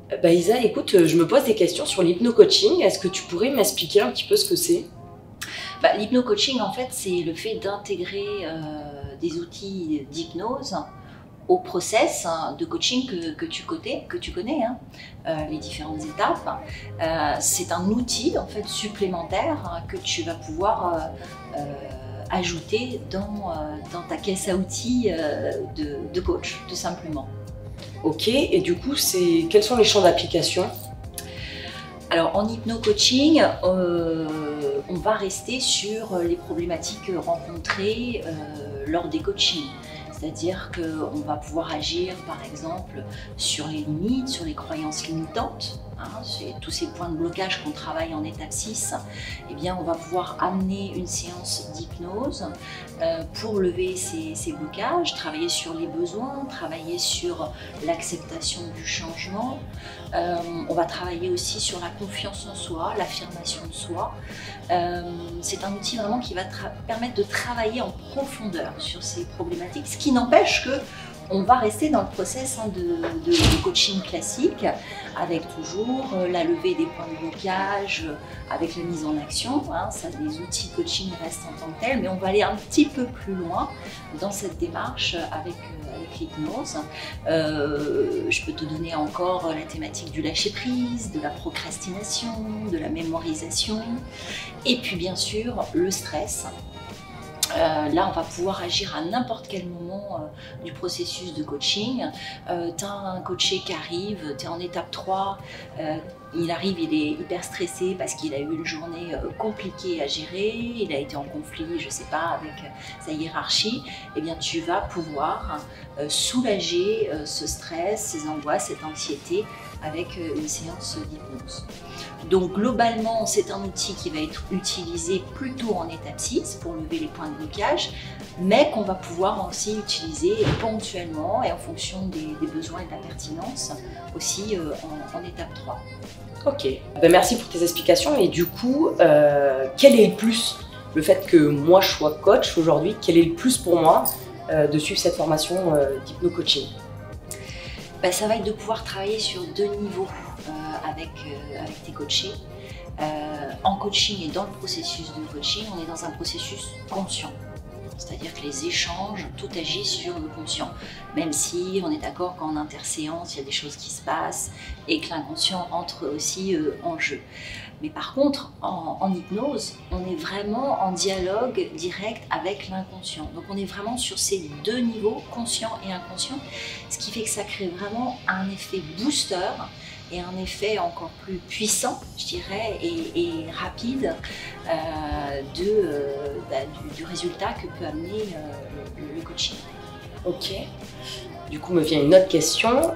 Bah Isa, écoute, je me pose des questions sur l'hypno-coaching. Est-ce que tu pourrais m'expliquer un petit peu ce que c'est? L'hypno-coaching, en fait, c'est le fait d'intégrer des outils d'hypnose au process de coaching que tu connais, hein, les différentes étapes. C'est un outil en fait supplémentaire que tu vas pouvoir ajouter dans ta caisse à outils de coach, tout simplement. Ok, et du coup, quels sont les champs d'application? Alors en hypno-coaching, on va rester sur les problématiques rencontrées lors des coachings. C'est-à-dire qu'on va pouvoir agir par exemple sur les limites, sur les croyances limitantes, hein, tous ces points de blocage qu'on travaille en étape 6, eh bien on va pouvoir amener une séance d'hypnose pour lever ces blocages, travailler sur les besoins, travailler sur l'acceptation du changement. On va travailler aussi sur la confiance en soi, l'affirmation de soi. C'est un outil vraiment qui va permettre de travailler en profondeur sur ces problématiques, ce qui n'empêche que on va rester dans le process de coaching classique, avec toujours la levée des points de blocage, avec la mise en action. Hein, ça, les outils de coaching restent en tant que tels, mais on va aller un petit peu plus loin dans cette démarche avec l'hypnose. Je peux te donner encore la thématique du lâcher-prise, de la procrastination, de la mémorisation, et puis bien sûr le stress. Là, on va pouvoir agir à n'importe quel moment du processus de coaching. Tu as un coaché qui arrive, tu es en étape 3, il arrive, il est hyper stressé parce qu'il a eu une journée compliquée à gérer, il a été en conflit, je ne sais pas, avec sa hiérarchie. Eh bien, tu vas pouvoir soulager ce stress, ces angoisses, cette anxiété avec une séance d'hypnose. Donc globalement, c'est un outil qui va être utilisé plutôt en étape 6 pour lever les points de blocage, mais qu'on va pouvoir aussi utiliser ponctuellement et en fonction des besoins et de la pertinence aussi en étape 3. Ok, ben, merci pour tes explications. Et du coup, quel est le plus? Le fait que moi je sois coach aujourd'hui, quel est le plus pour moi de suivre cette formation d'hypno-coaching? Ça va être de pouvoir travailler sur 2 niveaux avec tes coachés. En coaching et dans le processus de coaching, on est dans un processus conscient. C'est-à-dire que les échanges, tout agit sur le conscient. Même si on est d'accord qu'en interséance, il y a des choses qui se passent et que l'inconscient entre aussi en jeu. Mais par contre, en hypnose, on est vraiment en dialogue direct avec l'inconscient. Donc on est vraiment sur ces 2 niveaux, conscient et inconscient, ce qui fait que ça crée vraiment un effet booster et un effet encore plus puissant, je dirais, et rapide du résultat que peut amener le coaching. Ok. Du coup, me vient une autre question.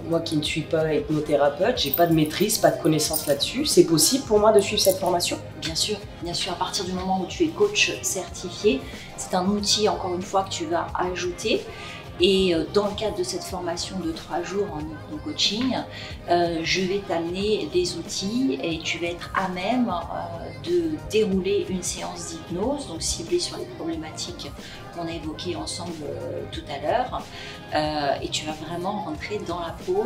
Moi qui ne suis pas hypnothérapeute, j'ai pas de maîtrise, pas de connaissance là-dessus. C'est possible pour moi de suivre cette formation? Bien sûr, à partir du moment où tu es coach certifié, c'est un outil, encore une fois, que tu vas ajouter. Et dans le cadre de cette formation de 3 jours en hypno-coaching, je vais t'amener des outils et tu vas être à même de dérouler une séance d'hypnose, donc ciblée sur les problématiques qu'on a évoquées ensemble tout à l'heure. Et tu vas vraiment rentrer dans la peau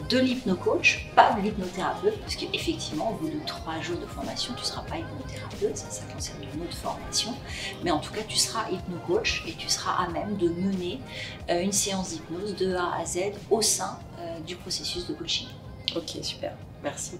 de l'hypno-coach, pas de l'hypnothérapeute, parce qu'effectivement, au bout de 3 jours de formation, tu ne seras pas hypnothérapeute, ça concerne une autre formation. Mais en tout cas, tu seras hypno-coach et tu seras à même de mener une séance d'hypnose de A à Z au sein du processus de coaching. Ok, super. Merci.